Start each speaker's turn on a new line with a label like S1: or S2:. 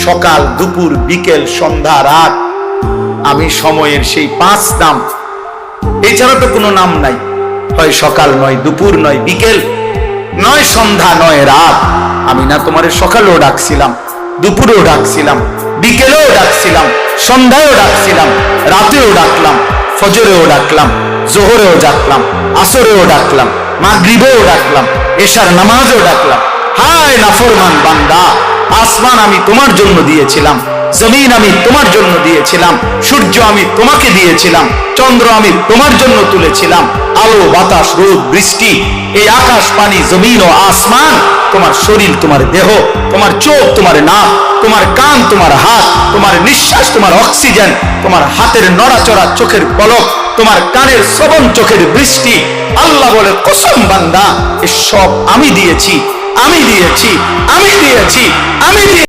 S1: সকাল, দুপুর, বিকেল, সন্ধ্যা, রাত। আমি সময়ের সেই 5 নাম, এছাড়া তো কোনো নাম নাই। হয় সকাল, নয় দুপুর, নয় বিকেল, নয় সন্ধ্যা, নয় রাত। আমি না তোমারে সকালেও ডাকছিলাম, দুপুরেও ডাকছিলাম, বিকেলেও ডাকছিলাম, সন্ধ্যায়ও ডাকছিলাম, রাতেও ডাকলাম, ফজরেও ডাকলাম, জোহরেও ডাকলাম, আসরেও ডাকলাম, মাগরিবেও ডাকলাম, এশার নামাজেও ডাকলাম। হায় নাফরমান বান্দা, আসমান আমি তোমার জন্য দিয়েছিলাম, জমিন আমি তোমার জন্য দিয়েছিলাম, সূর্য আমি তোমাকে দিয়েছিলাম, চন্দ্র আমি তোমার জন্য তুলেছিলাম, আলো, বাতাস, রোদ, বৃষ্টি, এই আকাশ, পানি, জমিন ও আসমান, তোমার শরীর, তোমার দেহ, তোমার চোখ, তোমার নাক, তোমার কান, তোমার হাত, তোমার নিঃশ্বাস, তোমার অক্সিজেন, তোমার হাতের নড়াচড়া, চোখের পলক, তোমার কানের শ্রবণ, চোখের বৃষ্টি। আল্লাহ বলে, কসম বান্দা, এসব আমি দিয়েছি, আমি দিয়েছি, আমি দিয়েছি, আমি দিয়েছি।